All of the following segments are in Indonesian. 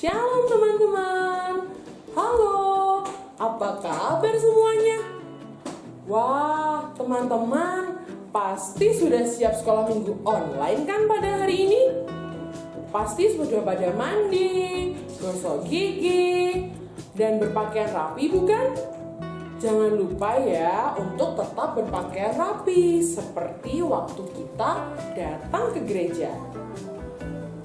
Shalom teman-teman. Halo, apa kabar semuanya? Wah, teman-teman pasti sudah siap sekolah minggu online kan pada hari ini? Pasti sudah pada mandi, gosok gigi, dan berpakaian rapi bukan? Jangan lupa ya untuk tetap berpakaian rapi seperti waktu kita datang ke gereja.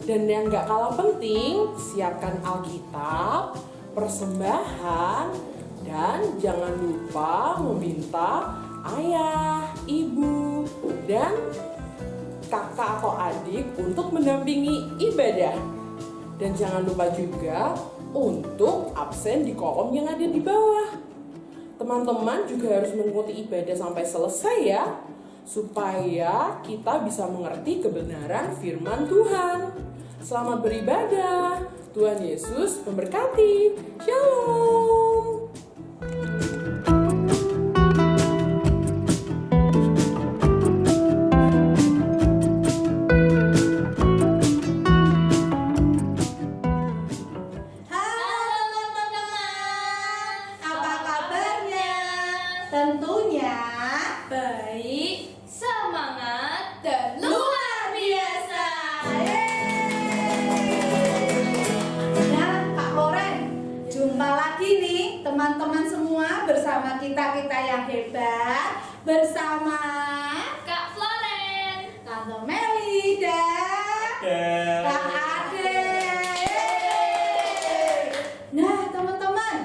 Dan yang gak kalah penting, siapkan Alkitab, persembahan, dan jangan lupa meminta ayah, ibu, dan kakak atau adik untuk mendampingi ibadah. Dan jangan lupa juga untuk absen di kolom yang ada di bawah. Teman-teman juga harus mengikuti ibadah sampai selesai ya, supaya kita bisa mengerti kebenaran firman Tuhan. Selamat beribadah. Tuhan Yesus memberkati. Shalom. Tentunya baik, semangat, dan luar biasa. Nah, Kak Loren, jumpa lagi nih teman-teman semua bersama kita yang hebat, bersama Kak Floren, Tante Meli dan Kak Ade. Nah, teman-teman,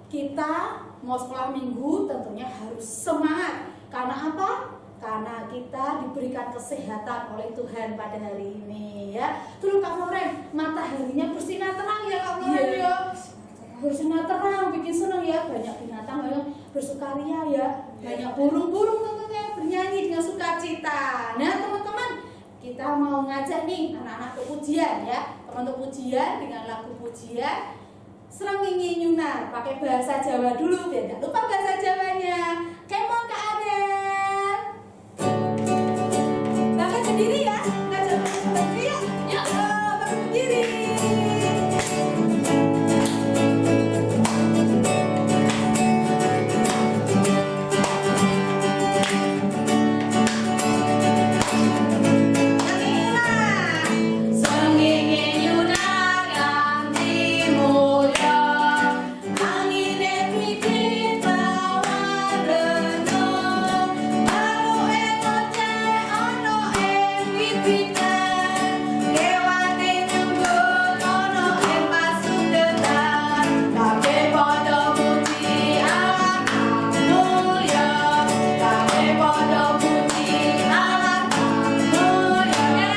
kita mau sekolah minggu tentunya harus semangat. Karena apa? Karena kita diberikan kesehatan oleh Tuhan pada hari ini ya. Terus Kak Loren, mataharinya bersinar terang ya Kak Loren ya. Bersinar terang, bikin senang ya. Banyak binatang yang bersukaria ya. Banyak burung-burung tentunya bernyanyi dengan sukacita. Nah teman-teman, kita mau ngajak nih anak-anak ke pujian ya. Teman untuk pujian dengan lagu pujian Srengenge Nyunar, pakai bahasa Jawa dulu biar gak lupa bahasa Jawanya. Kemon Kak Aden. Bangga berdiri ya, ngajak berdiri ya. Yuk. Bangga berdiri. Srengenge nyunar kanthi mulya, angine pipit bawan renung, baluke ngoceh ana ing wiwitan, kewane nyembut ana ing pasudetan, kabeh padha muji Allah kang mulya, kabeh padha muji Allah kang mulya.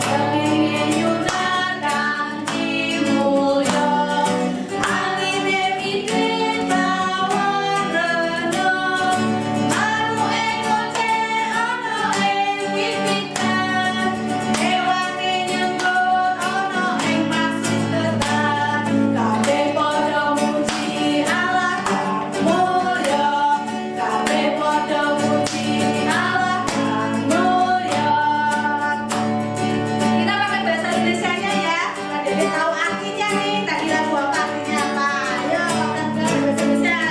Srengenge nyunar kanthi mulya, angine pipit bawan renung, baluke ngoceh ana ing wiwitan, kewane nyembut ana ing pasudetan, kabeh padha muji Allah kang mulya, kabeh padha muji Allah kang mulya. Kita pakai bahasa Indonesianya ya. Adik tahu artinya nih. Tadi lagu apa artinya apa? Ayo kita bahasa Indonesia.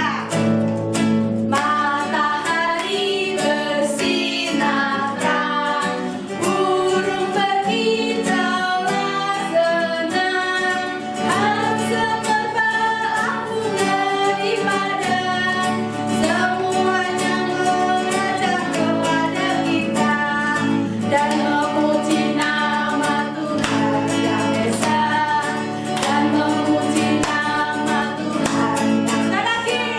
Matahari bersinar terang, burung berkicaulah senang, harus semerbak bunga di padang, semuanya mengajak kepada kita dan memuji nama Tuhan yang esa, dan memuji nama Tuhan yang lagi.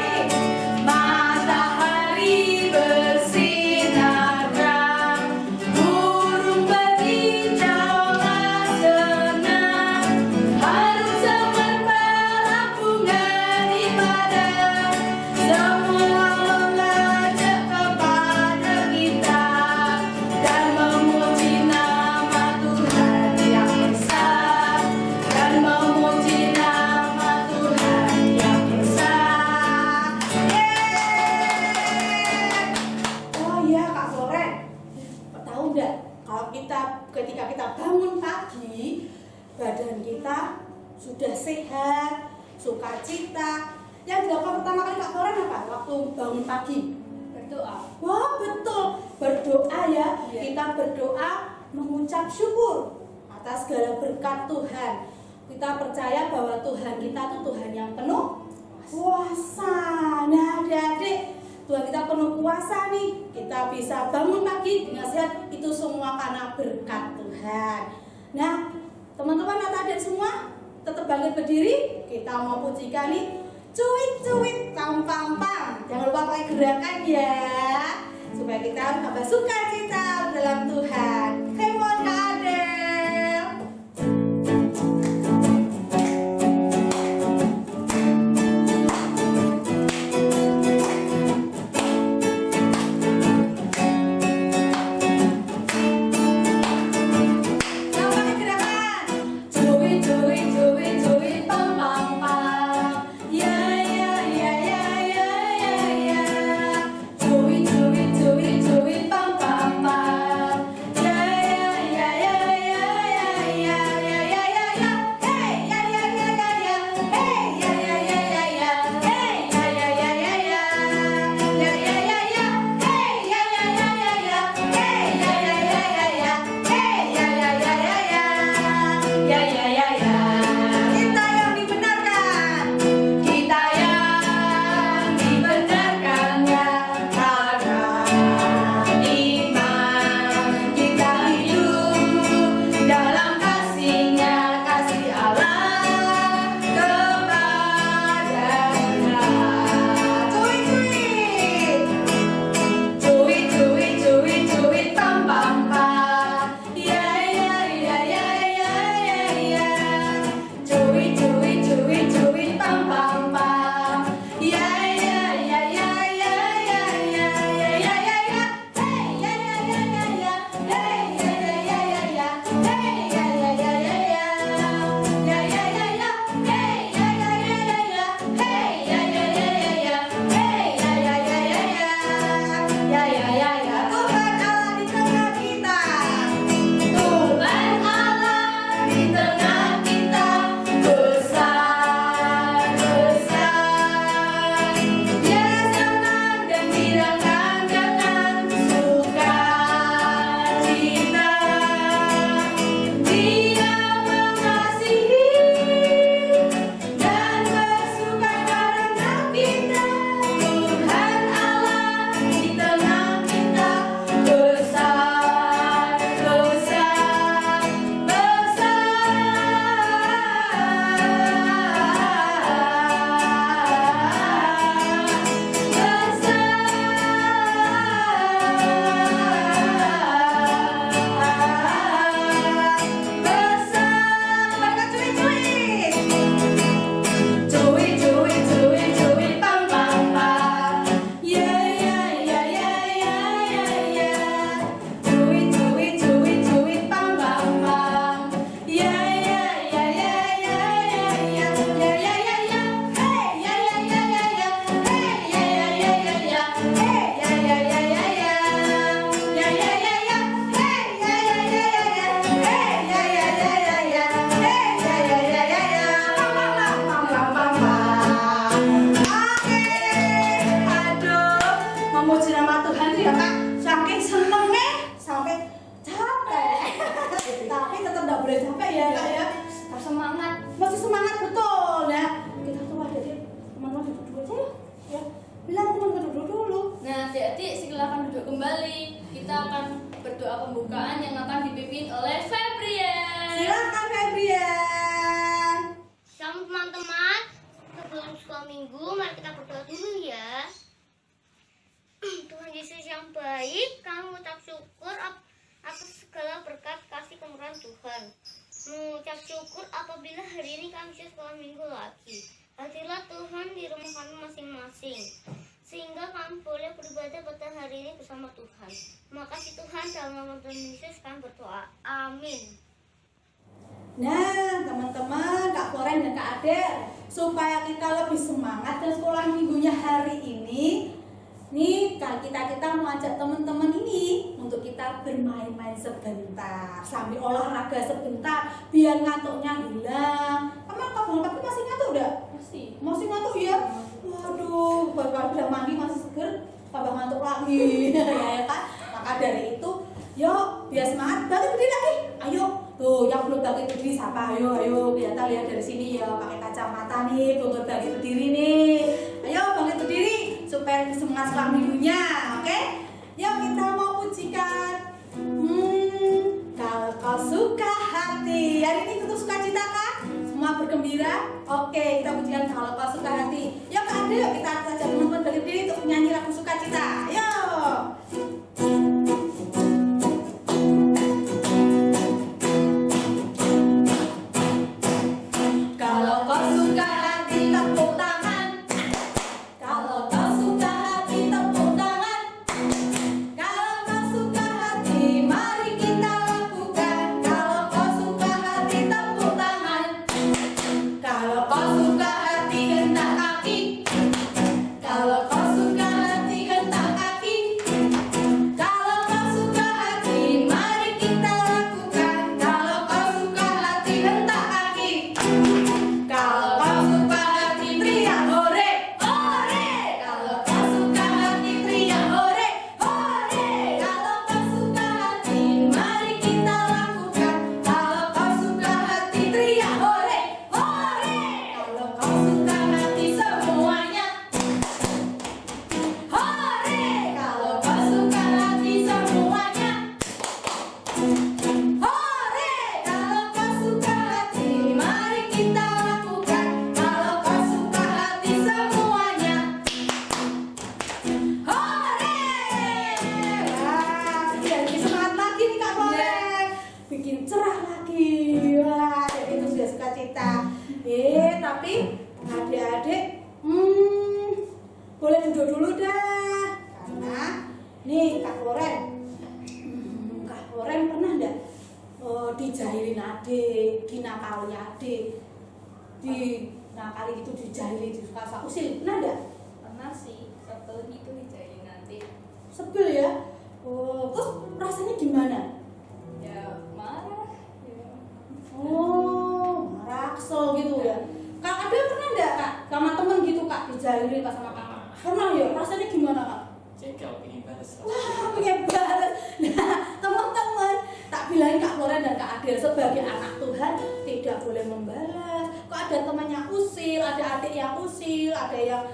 Matahari bersinar terang, burung berkicaulah senang, harum semerbak bunga di padang, semua mengajak kepada kita dan memuji nama Tuhan yang esa, dan memuji nama Tuhan yang esa. Oh iya Kak Loren. Tahu nggak kalau ketika kita bangun pagi, badan kita sudah sehat, sukacita. Yang dilakukan pertama kali Kak Koren apa? Waktu bangun pagi. Berdoa. Wah, betul. Berdoa ya. Iya. Kita berdoa mengucap syukur atas segala berkat Tuhan. Kita percaya bahwa Tuhan kita itu Tuhan yang penuh kuasa. Nah, adik-adik, Tuhan kita penuh kuasa nih. Kita bisa bangun pagi dengan sehat. Itu semua karena berkat Tuhan. Nah, teman-teman atau adik semua tetap bangkit berdiri. Kita mau pujikan nih. Cuit-cuit, pam-pam-pam. Jangan lupa pakai gerakan ya, supaya kita tambah sukacita dalam Tuhan. Come on Kak Adel. Nah, pakai gerakan. Cuit, cuit, cuit, cuit, pam, pam, pam. Ya, ya, ya, ya, ya, ya, ya. Cuit, cuit, cuit, cuit, pam, pam, pam. Ya, ya, ya, ya, ya, ya, ya, ya, ya, ya, ya. Hey, ya ya ya ya ya. Hey, ya ya ya ya ya. Hey, ya ya ya ya ya. Ya ya ya ya. Hey, ya ya ya ya ya. Hey, ya ya ya ya ya. Hey, ya ya ya ya ya. Ya, ya, ya, ya. Kita yang dibenarkan. Kita yang dibenarkan ya, karena iman kita hidup dalam kasih-Nya, kasih Allah kepada kita. Cuit-cuit. Cuit, cuit, cuit, cuit, pam, pam, pam. Ya, ya, ya, ya, ya, ya, ya. Cuit, cuit, cuit, cuit, pam, pam, pam. Ya, ya, ya, ya, ya, ya, ya, ya, ya, ya, ya. Hey, ya ya ya ya ya. Hey, ya ya ya ya ya. Hey, ya ya ya ya ya. Ya ya ya ya. Hey, ya ya ya ya ya. Hey, ya ya ya ya ya. Hey, ya ya ya ya ya. Ya, ya, ya, ya. Tuhan Allah di tengah kita. Tuhan Allah di tengah kita besar, besar. Dia senang dan dirangkan-rangkan sukacita. Dia mengasihi dan bersuka karena kita. Tuhan Allah di tengah kita besar, besar, Mereka cuit-cuit. Cuit, cuit, cuit, cuit, pam, pam, pam. Ya, ya, ya, ya, ya, ya, ya. Cuit, cuit, cuit, cuit, pam, pam, pam. Ya, ya, ya, ya, ya, ya, ya, ya, ya, ya, ya. Hey, ya ya ya ya ya. Hey, ya ya ya ya ya. Hey, ya ya ya ya ya. Ya ya ya ya. Hey, ya ya ya ya ya. Hey, ya ya ya ya ya. Hey, ya ya ya ya ya. Pam pam pam pam pam. Oke. Aduh, memuji nama Tuhan tuh ya Kak. Saking senengnya sampai capek. Tapi tetap nggak boleh capek ya Kak ya. Tetap semangat. Masih semangat betul ya. Kita tuh ada di teman-teman duduk dulu aja ya. Ya. Bilang teman-teman duduk dulu. Nah, adik-adik silakan duduk kembali. Kita akan berdoa pembukaan yang akan dipimpin oleh Febrian. Silakan Febrian. Selamat teman-teman, sebelum sekolah minggu, mari kita berdoa dulu ya. Tuhan Yesus yang baik, kami mengucap syukur atas segala berkat kasih kemurahan Tuhan. Mengucap syukur apabila hari ini kami bisa sekolah minggu lagi. Hadirlah Tuhan di rumah kami masing-masing, sehingga kami boleh beribadah pada hari ini bersama Tuhan. Terima kasih Tuhan, dalam nama Tuhan Yesus kami berdoa. Amin. Nah, teman-teman, Kak Koren dan Kak Adel, supaya kita lebih semangat dan sekolah minggunya hari ini, Nih, kita mau ajak teman-teman ini untuk kita bermain-main sebentar, sambil olahraga sebentar, biar ngantuknya hilang. Kamu masih ngantuk udah? Masih ngantuk ya? Waduh, baru udah mandi masih seger, tambah ngantuk lagi, ya kan? Maka dari itu, yuk, biar semangat, bangkit berdiri lagi. Ayo, tuh yang belum bangkit berdiri siapa? Ayo, kelihatan lihat dari sini ya, pakai kacamata nih, belum bangkit berdiri nih. Ayo, bangkit berdiri supaya semangat sekolah minggunya, oke? Yuk kita mau pujikan. Kalau kau suka hati, hari ini tentu sukacita kan? Semua bergembira. Oke, kita pujikan kalau kau suka hati. Yuk Kak Ade, yuk kita ajak teman-teman berdiri untuk menyanyi lagu sukacita. Yuk. Kalau kau suka hati tepuk tangan. Kalau kau suka hati tepuk tangan. Kalau kau suka hati mari kita lakukan. Kalau kau suka hati tepuk tangan. Kalau kau suka hati hentak kaki. Kalau kau suka hati hentak kaki. Kalau kau suka hati mari kita lakukan. Kalau kau suka hati hentak kaki. Kalau kau suka hati teriak hore, hore. Kalau kau suka hati teriak hore, hore. Kalau kau suka hati mari kita lakukan. Kalau kau suka hati teriak hore, hore. Kalau kau suka hati semuanya hore. Kalau kau suka hati semuanya hore. Kalau kau suka hati mari kita lakukan. Kalau kau suka hati semuanya hore. Wah, jadi semangat lagi nih Kak Floreng. Bikin cerah lagi. Wah, jadi itu sudah sukacita. Tapi adik-adik, boleh duduk dulu dah. Karena nih Kak Floreng, Kak Floreng pernah enggak dijahilin adik, dinakali adik, dinakali itu dijahilin, disuka usil, pernah enggak? Pernah sih, sebel gitu dijahilin nanti. Sebel ya? Terus rasanya gimana? Ya marah. Ya. Marah, kesel gitu ya. Kak ada pernah enggak Kak sama temen gitu Kak dijahilin pas sama kakak? Pernah ya? Rasanya gimana Kak? Jengkel pengen balas. Wah, pengen balas. Nah, teman-teman, tak bilangin Kak Floreng dan Kak Adel sebagai anak Tuhan tidak boleh membalas. Kok ada temannya usil, ada adik yang usil, ada yang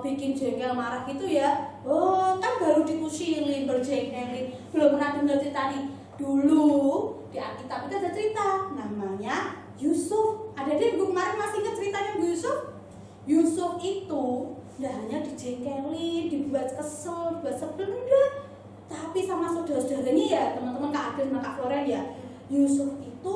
bikin jengkel marah gitu ya. Kan baru diusilin, berjengkelin. Belum pernah dengar cerita nih. Dulu di Alkitab itu ada cerita namanya Yusuf. Ada minggu kemarin masih ingat ceritanya Bu Yusuf? Yusuf itu nggak hanya dijengkelin, dibuat kesel, dibuat sebel, enggak. Tapi sama saudara-saudaranya ya, teman-teman Kak Adel sama Kak Floreng ya, Yusuf itu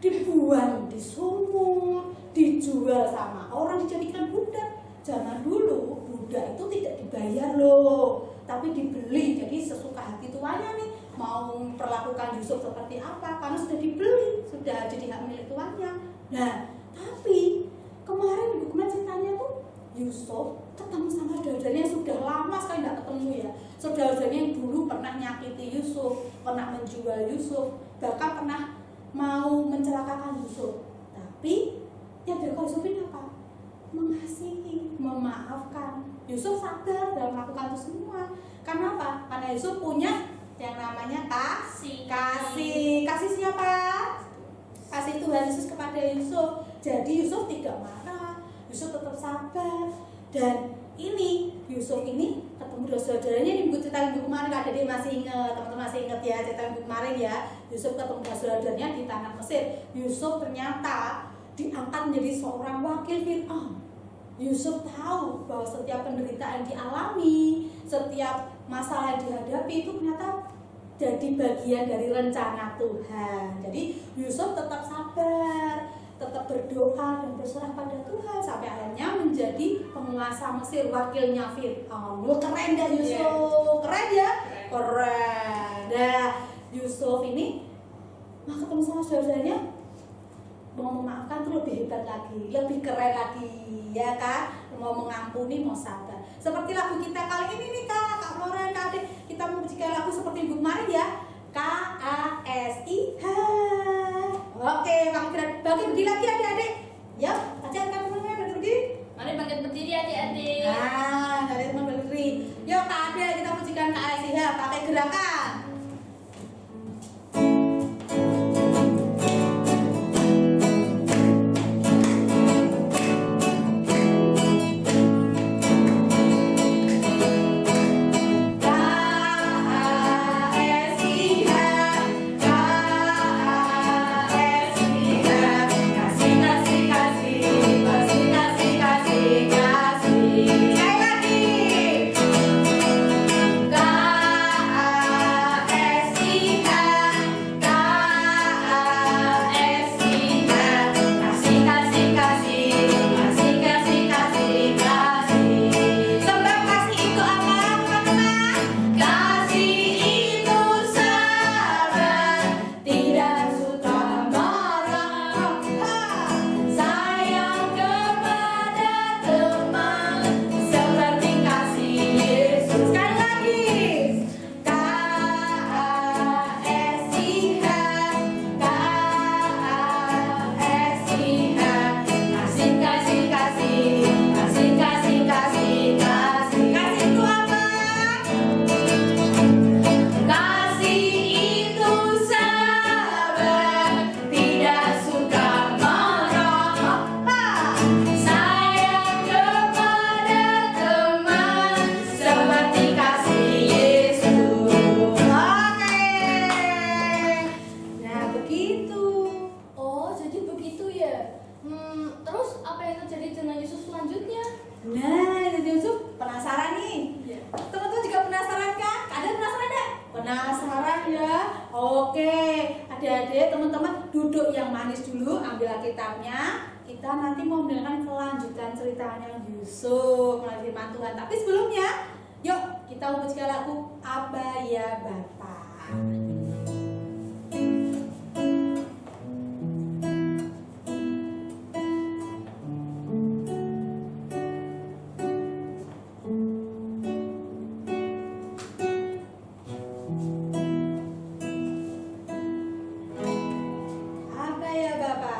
dibuang di sumur, dijual sama orang, dijadikan budak. Zaman dulu budak itu tidak dibayar loh, tapi dibeli. Jadi sesuka hati tuannya nih mau memperlakukan Yusuf seperti apa, karena sudah dibeli, sudah jadi hak milik tuannya. Nah, tapi kemarin ceritanya tuh Yusuf ketemu sama saudaranya yang sudah lama sekali tidak ketemu ya. Saudaranya yang dulu pernah nyakiti Yusuf, pernah menjual Yusuf, bahkan pernah mau mencelakakan Yusuf. Tapi yang dilakukan Yusuf ini apa? Mengasihi, memaafkan. Yusuf sadar dalam melakukan itu semua. Karena apa? Karena Yusuf punya yang namanya kasih. Kasih siapa? Kasih Tuhan Yesus kepada Yusuf. Jadi Yusuf tidak marah, Yusuf tetap sabar. Dan ini Yusuf ini ketemu dengan saudaranya di buku cerita minggu kemarin. Ada dia masih ingat, teman-teman masih ingat ya cerita minggu kemarin ya. Yusuf ketemu dengan saudaranya di tanah Mesir. Yusuf ternyata diangkat menjadi seorang wakil Fir'aun. Yusuf tahu bahwa setiap penderitaan dialami, setiap masalah yang dihadapi itu ternyata jadi bagian dari rencana Tuhan. Jadi Yusuf tetap sabar, tetap berdoa dan berserah pada Tuhan sampai akhirnya menjadi penguasa Mesir, wakilnya Fir'aun. Keren dah Yusuf, keren ya, keren. Nah Yusuf ini ketemu sama saudaranya, mau memaafkan tuh lebih hebat lagi, lebih keren lagi, ya kan? Mau mengampuni, mau sabar. Seperti lagu kita kali ini nih Kak Flora, Kak Ade, kita memujikan lagu seperti Ibu kemarin ya. KASIH. Oke, bangkit berdiri lagi adik-adik. Ya, ajarkan teman-teman berdiri. Mari bangkit berdiri adik-adik. Nah, dari teman berdiri. Yuk Kak Ade, kita memujikan KASIH pakai gerakan. Nah, Yusuf penasaran nih. Teman-teman juga penasaran kan? Kalian penasaran enggak? Penasaran ya? Oke, adik-adik, teman-teman duduk yang manis dulu, ambil kitabnya. Kita nanti mau mendengarkan kelanjutan ceritanya Yusuf melalui firman Tuhan. Tapi sebelumnya, yuk kita memujikan lagu Abba Ya Bapa. Bapa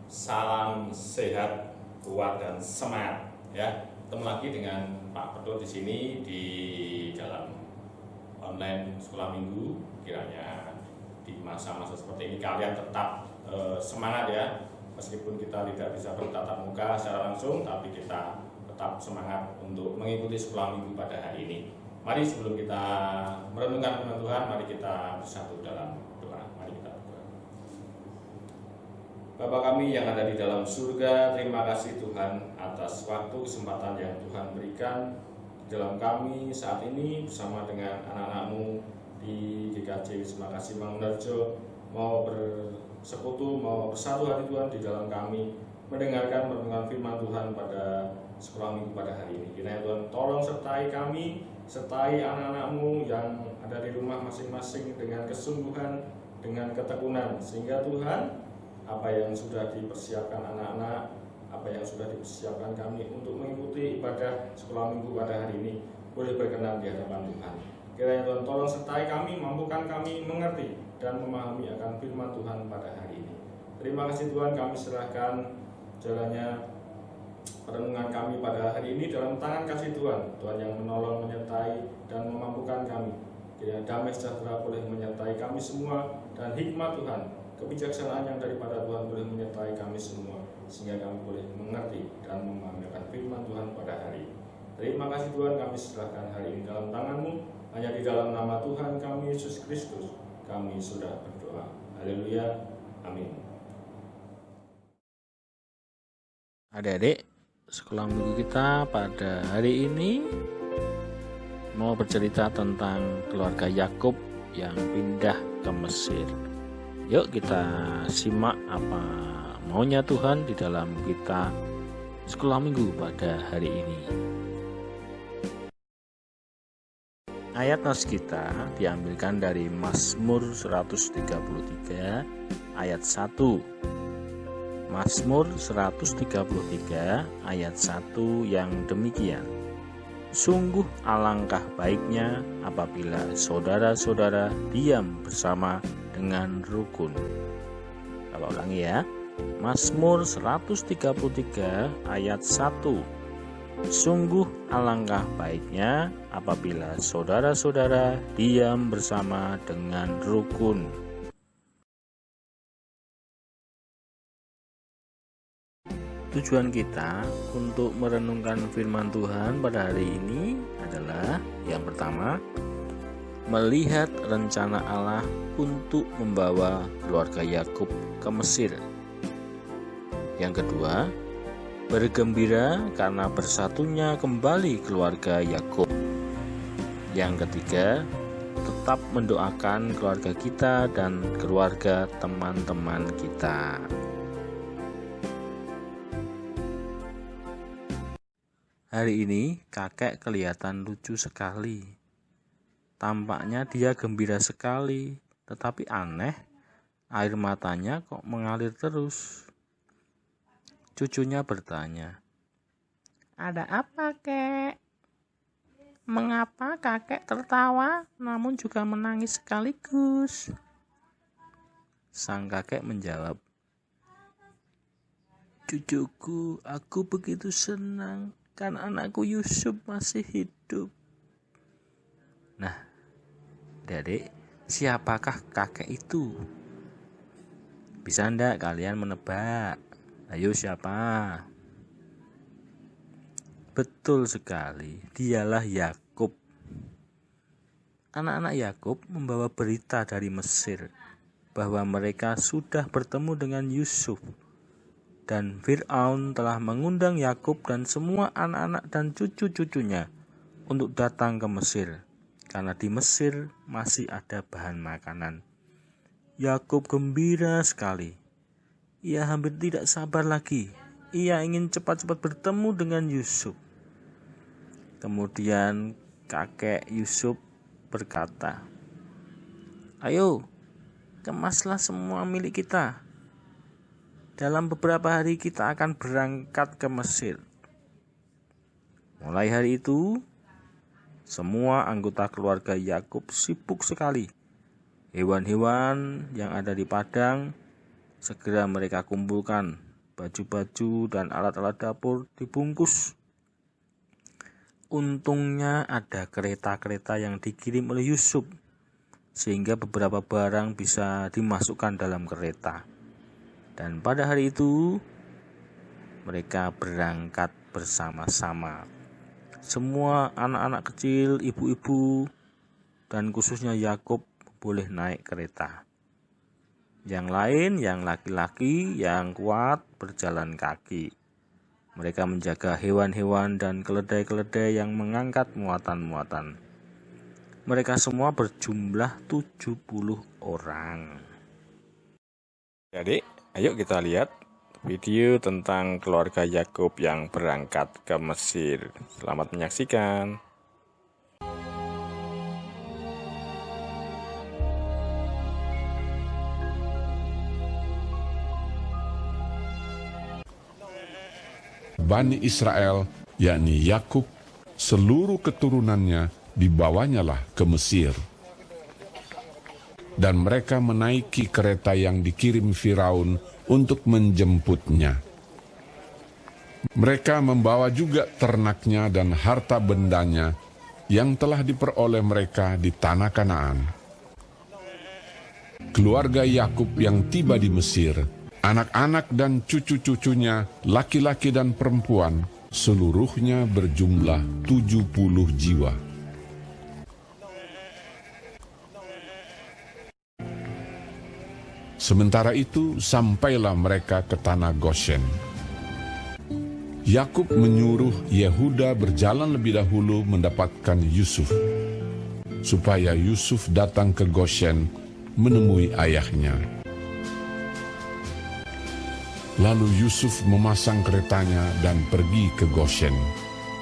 salam sehat, kuat dan semangat ya. Ketemu lagi dengan Pak Pedot di sini di dalam online sekolah minggu. Kiranya di masa-masa seperti ini kalian tetap semangat ya. Meskipun kita tidak bisa bertatap muka secara langsung, tapi kita tetap semangat untuk mengikuti sekolah minggu pada hari ini. Mari sebelum kita merenungkan firman Tuhan, mari kita bersatu dalam doa. Mari kita berdoa. Bapa kami yang ada di dalam surga, terima kasih Tuhan atas waktu kesempatan yang Tuhan berikan di dalam kami saat ini bersama dengan anak-anak-Mu di GKJ Wisma Kasih Mangunarjo mau bersekutu, mau bersatu hati Tuhan di dalam kami mendengarkan renungan firman Tuhan pada sekolah minggu pada hari ini. Kiranya Tuhan tolong sertai kami, sertai anak-anak-Mu yang ada di rumah masing-masing dengan kesungguhan, dengan ketekunan, sehingga Tuhan apa yang sudah dipersiapkan anak-anak, apa yang sudah dipersiapkan kami untuk mengikuti ibadah sekolah minggu pada hari ini boleh berkenan di hadapan Tuhan. Kiranya Tuhan tolong sertai kami, mampukan kami mengerti dan memahami akan firman Tuhan pada hari ini. Terima kasih Tuhan, kami serahkan jalannya renungan kami pada hari ini dalam tangan kasih Tuhan. Tuhan yang menolong, menyertai dan memampukan kami. Kiranya damai sejahtera boleh menyertai kami semua, dan hikmat Tuhan, kebijaksanaan yang daripada Tuhan boleh menyertai kami semua, sehingga kami boleh mengerti dan memahami akan firman Tuhan pada hari ini. Terima kasih Tuhan, kami serahkan hari ini dalam tangan-Mu. Hanya di dalam nama Tuhan kami Yesus Kristus kami sudah berdoa. Haleluya. Amin. Adik-adik, sekolah minggu kita pada hari ini mau bercerita tentang keluarga Yakub yang pindah ke Mesir. Yuk kita simak apa maunya Tuhan di dalam kita sekolah minggu pada hari ini. Ayat nas kita diambilkan dari Mazmur 133 ayat 1. Mazmur 133 ayat 1 yang demikian. Sungguh alangkah baiknya apabila saudara-saudara diam bersama dengan rukun. Kita ulangi ya. Mazmur 133 ayat 1. Sungguh alangkah baiknya apabila saudara-saudara diam bersama dengan rukun. Tujuan kita untuk merenungkan firman Tuhan pada hari ini adalah yang pertama, melihat rencana Allah untuk membawa keluarga Yakub ke Mesir. Yang kedua, bergembira karena bersatunya kembali keluarga Yakub. Yang ketiga, tetap mendoakan keluarga kita dan keluarga teman-teman kita. Hari ini kakek kelihatan lucu sekali. Tampaknya dia gembira sekali, tetapi aneh, air matanya kok mengalir terus. Cucunya bertanya, "Ada apa, Kek? Mengapa kakek tertawa namun juga menangis sekaligus?" Sang kakek menjawab, "Cucuku, aku begitu senang karena anakku Yusuf masih hidup." Nah, Adik, siapakah kakek itu? Bisa ndak kalian menebak? Ayo siapa? Betul sekali, dialah Yakub. Anak-anak Yakub membawa berita dari Mesir bahwa mereka sudah bertemu dengan Yusuf, dan Fir'aun telah mengundang Yakub dan semua anak-anak dan cucu-cucunya untuk datang ke Mesir, karena di Mesir masih ada bahan makanan. Yakub gembira sekali. Ia hampir tidak sabar lagi. Ia ingin cepat-cepat bertemu dengan Yusuf. Kemudian kakek Yusuf berkata, "Ayo, kemaslah semua milik kita. Dalam beberapa hari kita akan berangkat ke Mesir." Mulai hari itu, semua anggota keluarga Yakub sibuk sekali. Hewan-hewan yang ada di padang segera mereka kumpulkan baju-baju dan alat-alat dapur dibungkus. Untungnya ada kereta-kereta yang dikirim oleh Yusuf, sehingga beberapa barang bisa dimasukkan dalam kereta. Dan pada hari itu mereka berangkat bersama-sama. Semua anak-anak kecil, ibu-ibu, dan khususnya Yakub boleh naik kereta. Yang lain, yang laki-laki, yang kuat berjalan kaki. Mereka menjaga hewan-hewan dan keledai-keledai yang mengangkat muatan-muatan. Mereka semua berjumlah 70 orang. Adik, ayo kita lihat video tentang keluarga Yakub yang berangkat ke Mesir. Selamat menyaksikan. Bani Israel, yakni Yakub, seluruh keturunannya dibawanyalah ke Mesir. Dan mereka menaiki kereta yang dikirim Firaun untuk menjemputnya. Mereka membawa juga ternaknya dan harta bendanya yang telah diperoleh mereka di tanah Kanaan. Keluarga Yakub yang tiba di Mesir, anak-anak dan cucu-cucunya, laki-laki dan perempuan, seluruhnya berjumlah 70 jiwa. Sementara itu, sampailah mereka ke tanah Goshen. Yakub menyuruh Yehuda berjalan lebih dahulu mendapatkan Yusuf, supaya Yusuf datang ke Goshen menemui ayahnya. Lalu Yusuf memasang keretanya dan pergi ke Goshen,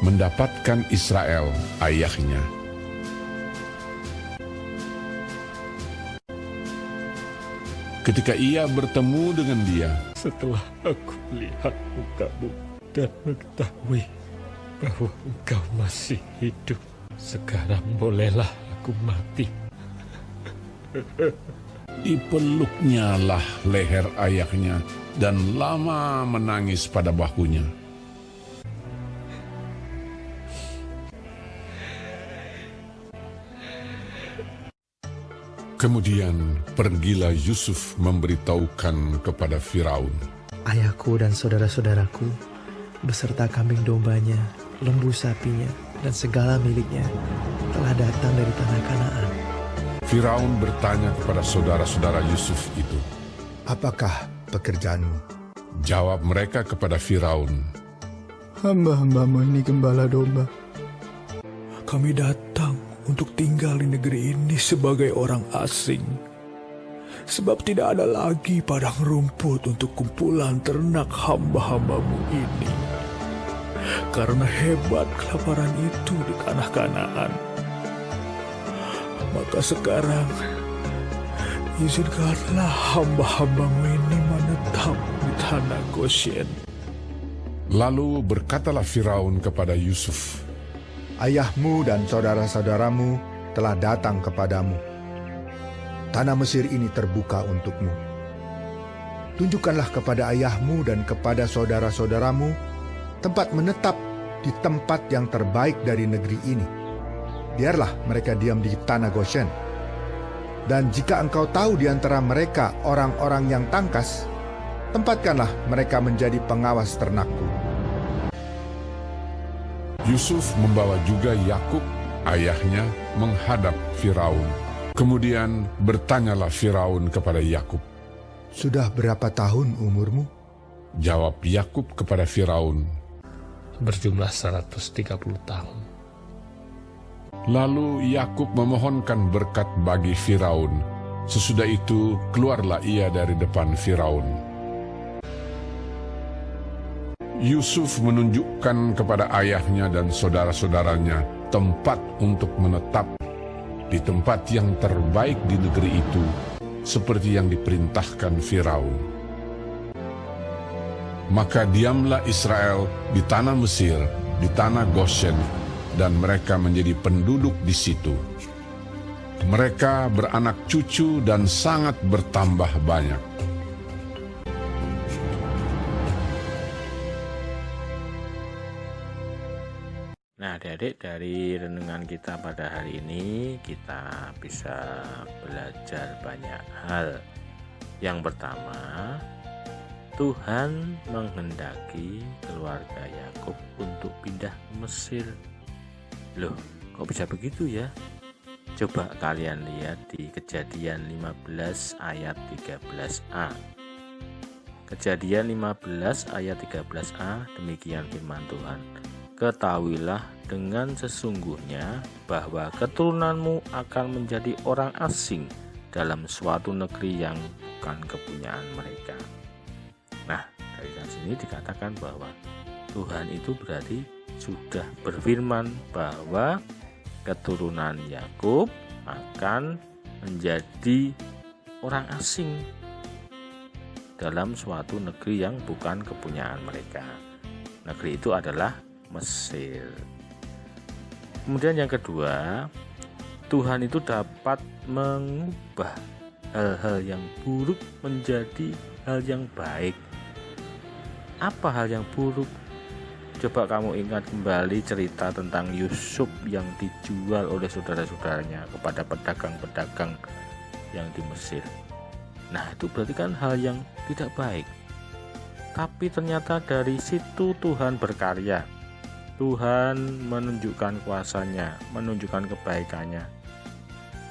mendapatkan Israel, ayahnya. Ketika ia bertemu dengan dia, setelah aku melihat mukamu dan mengetahui bahwa engkau masih hidup, sekarang bolehlah aku mati. dipeluknya lah leher ayahnya dan lama menangis pada bahunya. Kemudian pergilah Yusuf memberitahukan kepada Firaun, ayahku dan saudara-saudaraku, beserta kambing dombanya, lembu sapinya, dan segala miliknya telah datang dari tanah Kanaan. Firaun bertanya kepada saudara-saudara Yusuf itu, apakah pekerjaanmu? Jawab mereka kepada Firaun, hamba-hambamu ini gembala domba. Kami datang untuk tinggal di negeri ini sebagai orang asing, sebab tidak ada lagi padang rumput untuk kumpulan ternak hamba-hambamu ini. Karena hebat kelaparan itu di tanah Kanaan, maka sekarang izinkanlah hamba-hambamu ini menetap di tanah Goshen. Lalu berkatalah Firaun kepada Yusuf, Ayahmu dan saudara-saudaramu telah datang kepadamu. Tanah Mesir ini terbuka untukmu. Tunjukkanlah kepada ayahmu dan kepada saudara-saudaramu tempat menetap di tempat yang terbaik dari negeri ini. Biarlah mereka diam di tanah Goshen. Dan jika engkau tahu di antara mereka orang-orang yang tangkas, tempatkanlah mereka menjadi pengawas ternakku. Yusuf membawa juga Yakub, ayahnya, menghadap Firaun. Kemudian bertanyalah Firaun kepada Yakub, Sudah berapa tahun umurmu? jawab Yakub kepada Firaun, Berjumlah 130 tahun. Lalu Yakub memohonkan berkat bagi Firaun. Sesudah itu keluarlah ia dari depan Firaun. Yusuf menunjukkan kepada ayahnya dan saudara-saudaranya tempat untuk menetap di tempat yang terbaik di negeri itu, seperti yang diperintahkan Firaun. Maka diamlah Israel di tanah Mesir, di tanah Goshen, dan mereka menjadi penduduk di situ. Mereka beranak cucu dan sangat bertambah banyak. Nah, adik-adik, dari renungan kita pada hari ini kita bisa belajar banyak hal. Yang pertama, Tuhan menghendaki keluarga Yakub untuk pindah ke Mesir. Loh, kok bisa begitu ya? Coba kalian lihat di Kejadian 15 ayat 13a. Kejadian 15 ayat 13a, demikian firman Tuhan. Ketahuilah dengan sesungguhnya bahwa keturunanmu akan menjadi orang asing dalam suatu negeri yang bukan kepunyaan mereka. Nah, dari sini dikatakan bahwa Tuhan itu berarti sudah berfirman bahwa keturunan Yakub akan menjadi orang asing dalam suatu negeri yang bukan kepunyaan mereka. Negeri itu adalah Mesir. Kemudian yang kedua, Tuhan itu dapat mengubah hal-hal yang buruk menjadi hal yang baik. Apa hal yang buruk? Coba kamu ingat kembali cerita tentang Yusuf yang dijual oleh saudara-saudaranya kepada pedagang-pedagang yang di Mesir. Nah, itu berarti kan hal yang tidak baik. Tapi ternyata dari situ Tuhan berkarya. Tuhan menunjukkan kuasanya, menunjukkan kebaikannya.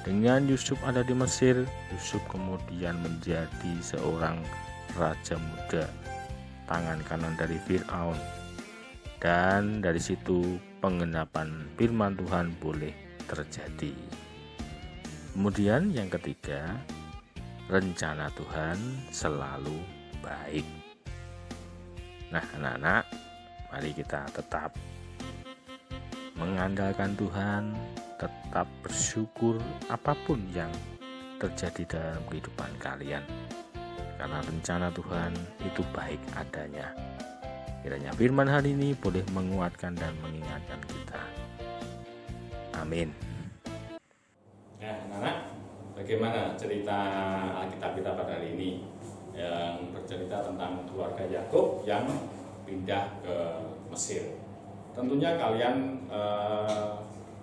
Dengan Yusuf ada di Mesir, Yusuf kemudian menjadi seorang raja muda, tangan kanan dari Fir'aun. Dan dari situ penggenapan firman Tuhan boleh terjadi. Kemudian yang ketiga, rencana Tuhan selalu baik. Nah, anak-anak, mari kita tetap mengandalkan Tuhan, tetap bersyukur apapun yang terjadi dalam kehidupan kalian, karena rencana Tuhan itu baik adanya. Kiranya firman hari ini boleh menguatkan dan mengingatkan kita. Amin. Nah, anak-anak, bagaimana cerita Alkitab kita pada hari ini yang bercerita tentang keluarga Yakub yang pindah ke Mesir? Tentunya kalian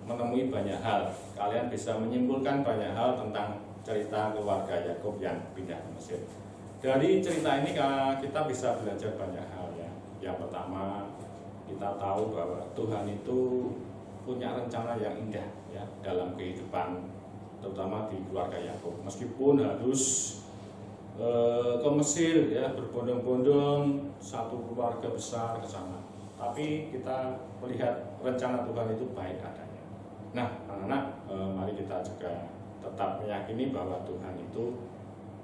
menemui banyak hal. Kalian bisa menyimpulkan banyak hal tentang cerita keluarga Yakub yang pindah ke Mesir. Dari cerita ini kita bisa belajar banyak hal ya. Yang pertama, kita tahu bahwa Tuhan itu punya rencana yang indah ya dalam kehidupan, terutama di keluarga Yakub. Meskipun harus ke Mesir ya, berbondong-bondong satu keluarga besar ke sana, tapi kita melihat rencana Tuhan itu baik adanya. Nah, anak-anak, mari kita juga tetap meyakini bahwa Tuhan itu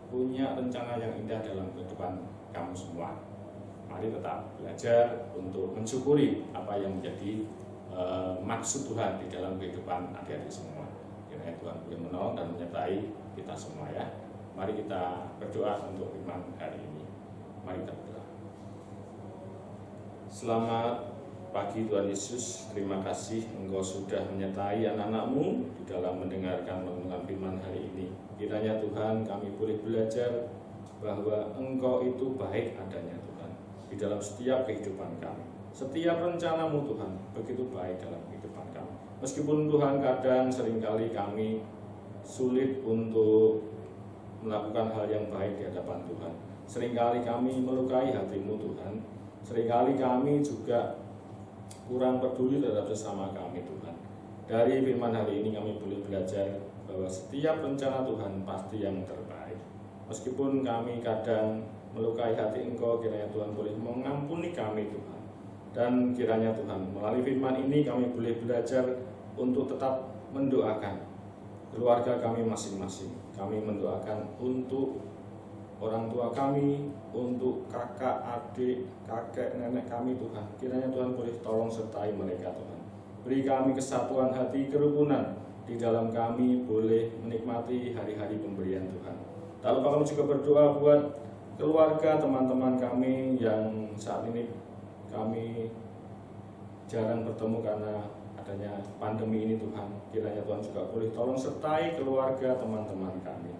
punya rencana yang indah dalam kehidupan kamu semua. Mari tetap belajar untuk mensyukuri apa yang menjadi maksud Tuhan di dalam kehidupan adik-adik semua. Kiranya Tuhan boleh menolong dan menyertai kita semua ya. Mari kita berdoa untuk firman hari ini. Mari kita berdoa. Selamat pagi Tuhan Yesus, terima kasih Engkau sudah menyertai anak-anak-Mu di dalam mendengarkan renungan firman hari ini. Kiranya Tuhan kami boleh belajar bahwa Engkau itu baik adanya Tuhan di dalam setiap kehidupan kami. Setiap rencana-Mu Tuhan begitu baik dalam kehidupan kami. Meskipun Tuhan kadang seringkali kami sulit untuk melakukan hal yang baik di hadapan Tuhan. Seringkali kami melukai hati-Mu Tuhan. Seringkali kami juga kurang peduli terhadap sesama kami Tuhan. Dari firman hari ini kami boleh belajar bahwa setiap rencana Tuhan pasti yang terbaik. Meskipun kami kadang melukai hati Engkau, kiranya Tuhan boleh mengampuni kami Tuhan. Dan kiranya Tuhan melalui firman ini kami boleh belajar untuk tetap mendoakan keluarga kami masing-masing. Kami mendoakan untuk orang tua kami, untuk kakak, adik, kakek, nenek kami Tuhan. Kiranya Tuhan boleh tolong sertai mereka Tuhan. Beri kami kesatuan hati, kerukunan di dalam kami boleh menikmati hari-hari pemberian Tuhan. Tak lupa kami juga berdoa buat keluarga teman-teman kami yang saat ini kami jarang bertemu karena adanya pandemi ini Tuhan. Kiranya Tuhan juga boleh tolong sertai keluarga teman-teman kami.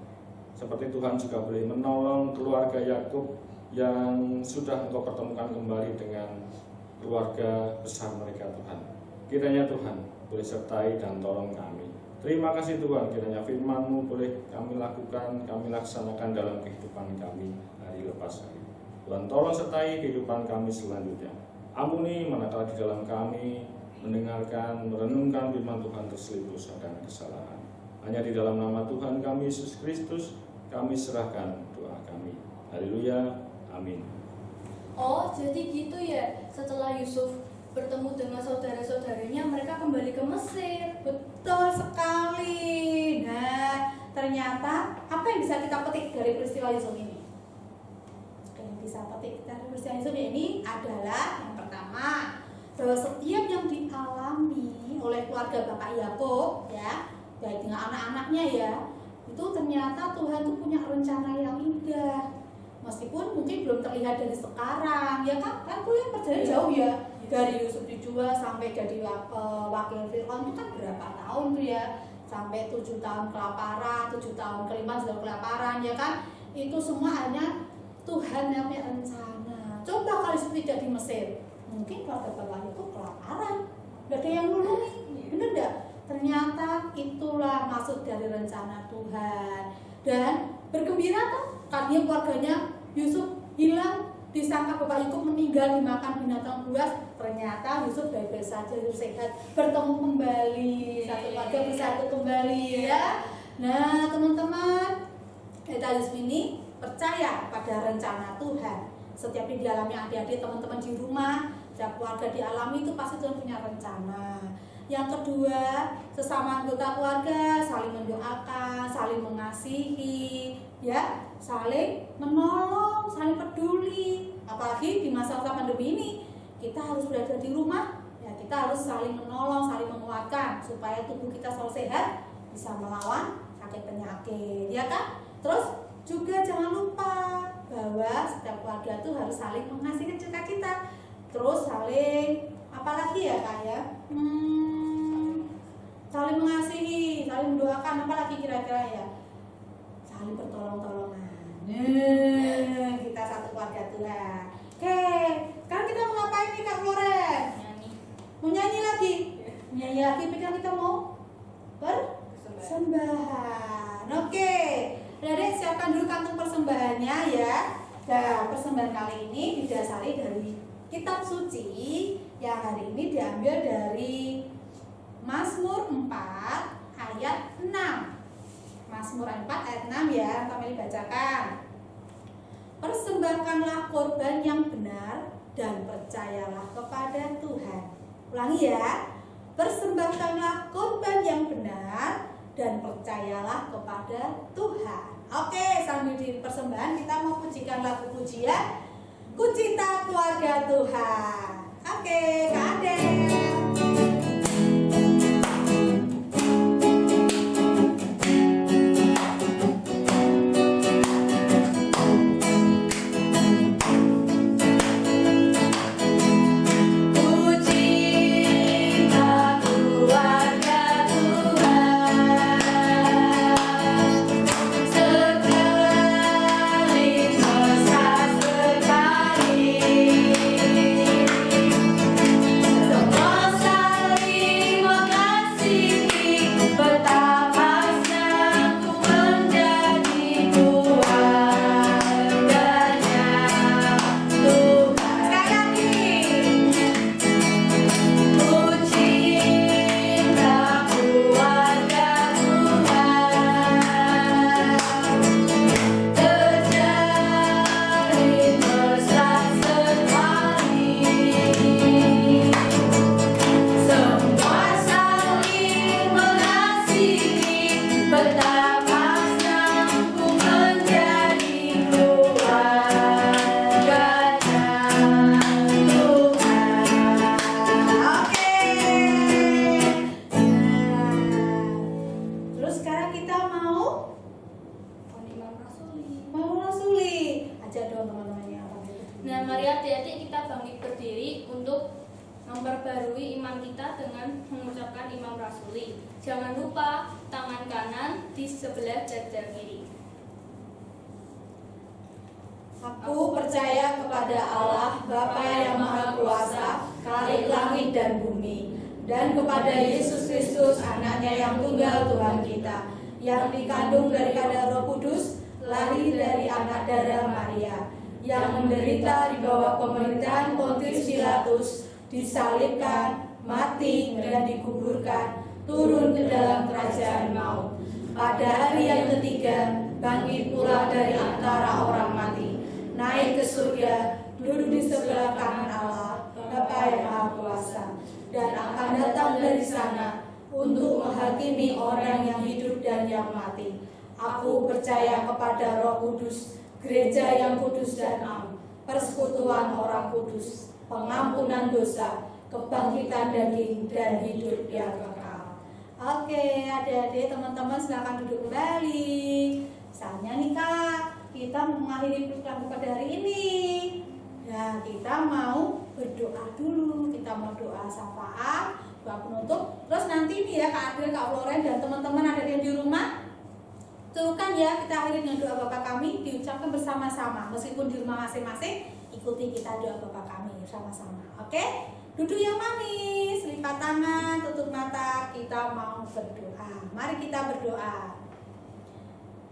Seperti Tuhan juga boleh menolong keluarga Yakub yang sudah Engkau pertemukan kembali dengan keluarga besar mereka Tuhan. Kiranya Tuhan boleh sertai dan tolong kami. Terima kasih Tuhan, kiranya firman-Mu boleh kami lakukan, kami laksanakan dalam kehidupan kami hari lepas hari. Tuhan tolong sertai kehidupan kami selanjutnya. Ampuni manakala di dalam kami mendengarkan, merenungkan firman Tuhan terselip dosa dan kesalahan. Hanya di dalam nama Tuhan kami Yesus Kristus kami serahkan doa kami. Haleluya, amin. Oh, jadi gitu ya. Setelah Yusuf bertemu dengan saudara-saudaranya, mereka kembali ke Mesir. Betul sekali. Nah, ternyata apa yang bisa kita petik dari peristiwa Yusuf ini? Yang bisa petik dari peristiwa Yusuf ini adalah yang pertama, bahwa setiap yang dialami oleh keluarga Bapak Yakub, ya, baik dengan anak-anaknya ya, itu ternyata Tuhan tuh punya rencana yang indah. Meskipun mungkin belum terlihat dari sekarang, ya kan Tuhan perjalanan jauh ya. Dari Yusuf dijual sampai jadi wakil Fir'aun itu kan berapa tahun tuh ya, sampai 7 tahun kelaparan, 7 tahun kelima sudah kelaparan, ya kan. Itu semua hanya Tuhan yang punya rencana. Coba kalau Yusuf tidak di Mesir, mungkin keluarga Bapak itu kelaparan, gak ada yang nolongin, bener gak? Ternyata itulah maksud dari rencana Tuhan. Dan bergembira kan karena keluarganya Yusuf hilang, disangka Bapak Yakub meninggal dimakan binatang buas. Ternyata Yusuf baik-baik saja, Yusuf sehat, bertemu kembali, satu keluarga bersatu kembali ya. Nah teman-teman, kita Yusuf ini percaya pada rencana Tuhan. Setiap yang dialami adik-adik teman-teman di rumah, setiap keluarga dialami itu pasti Tuhan punya rencana. Yang kedua, sesama anggota keluarga saling mendoakan, saling mengasihi, ya, saling menolong, saling peduli. Apalagi di masa-masa pandemi ini, kita harus berada di rumah, ya, kita harus saling menolong, saling menguatkan supaya tubuh kita selalu sehat, bisa melawan sakit penyakit, ya kan? Terus juga jangan lupa bahwa setiap keluarga itu harus saling mengasihi kita. Terus saling apalagi ya Kak ya? Saling mengasihi, saling mendoakan, apalagi kira-kira ya? Saling bertolong-tolongan. Kita satu keluarga Tuhan. Oke, sekarang kita mau ngapain nih Kak Floren? Mau nyanyi lagi? Nyanyi lagi, pikir kita mau persembahan. Oke, Adik siapkan dulu kantung persembahannya ya. Nah, persembahan kali ini didasari dari kitab suci yang hari ini diambil dari Mazmur 4 ayat 6. Mazmur 4 ayat 6 ya, kami bacakan. Persembahkanlah korban yang benar dan percayalah kepada Tuhan. Ulangi ya. Persembahkanlah korban yang benar dan percayalah kepada Tuhan. Oke, sambil di persembahan kita mau pujikan lagu pujian Ku Cinta Keluarga Tuhan. Oke, Kak Adel. Nah, mari adik-adik kita bangkit berdiri untuk memperbarui iman kita dengan mengucapkan Imam Rasuli. Jangan lupa tangan kanan di sebelah dada kiri. Aku percaya kepada Allah, Bapa yang Maha Kuasa, Khalik langit dan bumi, dan kepada Yesus Kristus, anaknya yang tunggal Tuhan kita, yang dikandung daripada Roh Kudus, lahir dari anak darah Maria, yang menderita di bawah pemerintahan Pontius Pilatus, disalibkan, mati, dan dikuburkan, turun ke dalam kerajaan maut. Pada hari yang ketiga, bangkit pula dari antara orang mati, naik ke surga, duduk di sebelah kanan Allah, Bapa yang Maha Kuasa, dan akan datang dari sana untuk menghakimi orang yang hidup dan yang mati. Aku percaya kepada Roh Kudus, gereja yang kudus dan am, persekutuan orang kudus, pengampunan dosa, kebangkitan daging, dan hidup yang kekal. Oke, adik-adik, teman-teman silakan duduk kembali. Misalnya nih Kak, kita mengakhiri program pada hari ini. Nah, kita mau berdoa dulu. Kita mau doa syafaat, doa penutup. Terus nanti nih ya Kak Adel, Kak Floren, dan teman-teman ada yang di rumah, tuh kan ya, kita akhiri dengan doa Bapa kami diucapkan bersama-sama. Meskipun di rumah masing-masing, ikuti kita doa Bapa kami bersama-sama. Oke? Duduk yang manis, lipat tangan, tutup mata. Kita mau berdoa. Mari kita berdoa.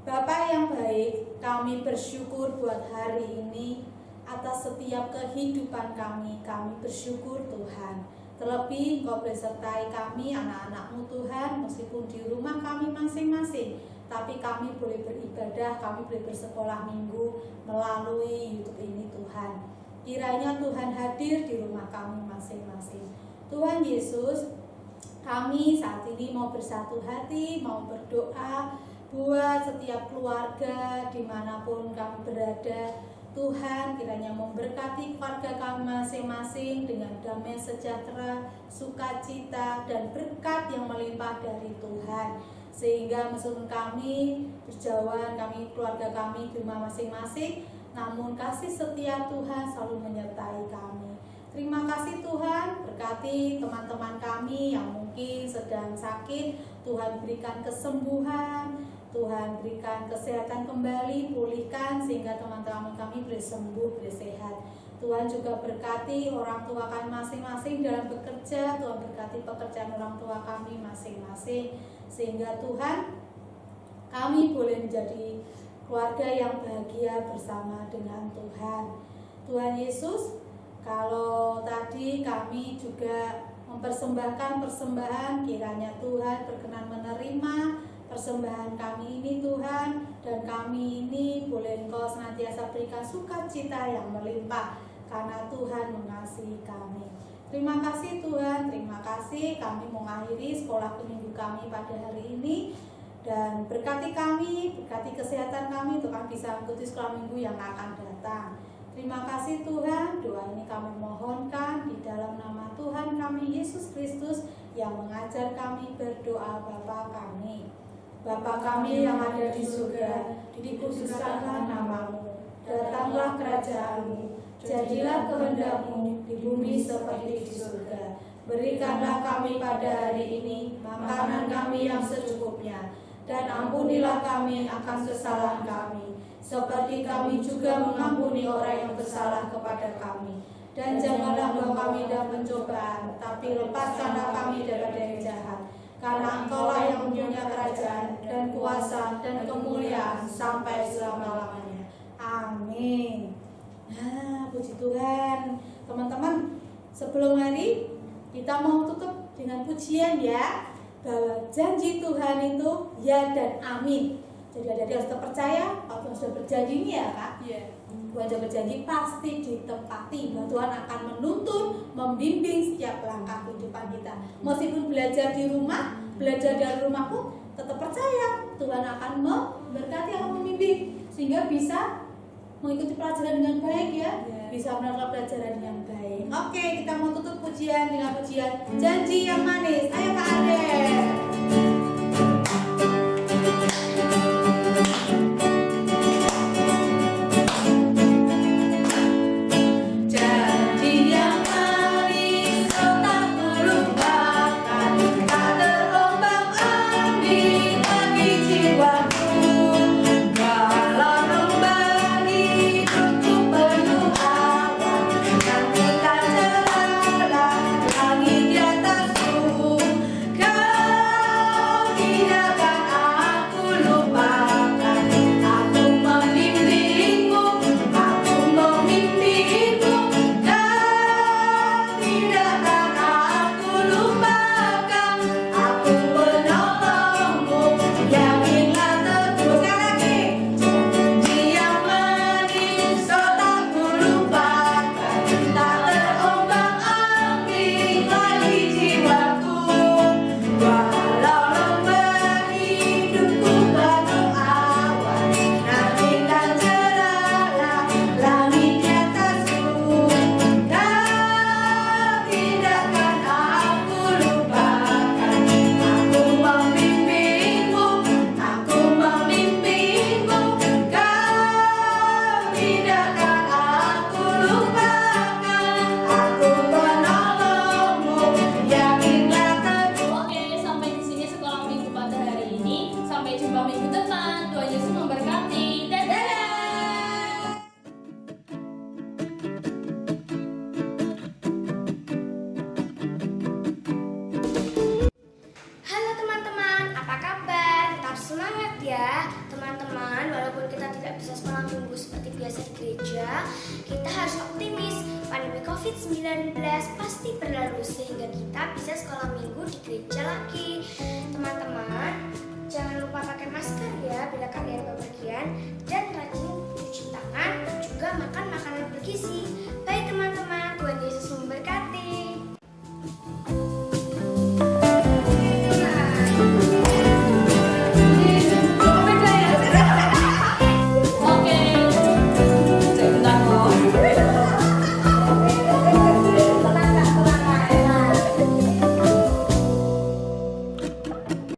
Bapa yang baik, kami bersyukur buat hari ini atas setiap kehidupan kami bersyukur Tuhan. Terlebih Engkau besertai kami anak-anak-Mu Tuhan, meskipun di rumah kami masing-masing, tapi kami boleh beribadah, kami boleh bersekolah minggu melalui YouTube ini Tuhan. Kiranya Tuhan hadir di rumah kami masing-masing. Tuhan Yesus, kami saat ini mau bersatu hati, mau berdoa buat setiap keluarga dimanapun kami berada. Tuhan kiranya memberkati keluarga kami masing-masing dengan damai sejahtera, sukacita, dan berkat yang melimpah dari Tuhan. Sehingga meskipun kami berjauhan, kami keluarga kami di rumah masing-masing, namun kasih setia Tuhan selalu menyertai kami. Terima kasih Tuhan, berkati teman-teman kami yang mungkin sedang sakit, Tuhan berikan kesembuhan, Tuhan berikan kesehatan kembali, pulihkan sehingga teman-teman kami boleh sembuh, boleh sehat. Tuhan juga berkati orang tua kami masing-masing dalam bekerja, Tuhan berkati pekerjaan orang tua kami masing-masing, sehingga Tuhan kami boleh menjadi keluarga yang bahagia bersama dengan Tuhan. Tuhan Yesus, kalau tadi kami juga mempersembahkan persembahan, kiranya Tuhan berkenan menerima persembahan kami ini Tuhan, dan kami ini boleh Engkau senantiasa berikan sukacita yang melimpah karena Tuhan mengasihi kami. Terima kasih Tuhan, terima kasih kami mengakhiri sekolah minggu kami pada hari ini, dan berkati kami, berkati kesehatan kami untuk kami bisa mengikuti sekolah minggu yang akan datang. Terima kasih Tuhan, doa ini kami mohonkan di dalam nama Tuhan kami Yesus Kristus yang mengajar kami berdoa Bapa kami. Bapa kami yang ada di surga, dikuduskanlah nama-Mu, datanglah kerajaan-Mu, jadilah kehendak-Mu di bumi seperti di surga. Berikanlah kami pada hari ini makanan kami yang secukupnya, dan ampunilah kami akan kesalahan kami, seperti kami juga mengampuni orang yang bersalah kepada kami. Dan janganlah bawa kami dalam pencobaan, tapi lepaskanlah kami daripada yang jahat. Karena Engkaulah yang mempunyai kerajaan dan kuasa dan kemuliaan sampai selama-lamanya. Amin. Nah, puji Tuhan. Teman-teman, sebelum hari kita mau tutup dengan pujian ya, bahwa janji Tuhan itu ya dan amin. Jadi ada yang sudah percaya, kalau sudah berjanji ini ya Kak. Iya. Tuhan sudah berjanji pasti ditepati, bahwa Tuhan akan menuntun, membimbing setiap langkah kehidupan kita. Meskipun belajar di rumah, belajar dari rumah pun tetap percaya Tuhan akan memberkati, akan membimbing, sehingga bisa mengikuti pelajaran dengan baik ya, bisa menerima pelajaran dengan baik. Oke, kita mau tutup pujian dengan pujian Janji yang Manis. Ayo Kak Adel. Langit di atas bumi. COVID-19 pasti berlalu sehingga kita bisa sekolah minggu di gereja lagi. Teman-teman, jangan lupa pakai masker ya bila kalian bepergian dan rajin cuci tangan, juga makan makanan bergizi. Baik teman-teman.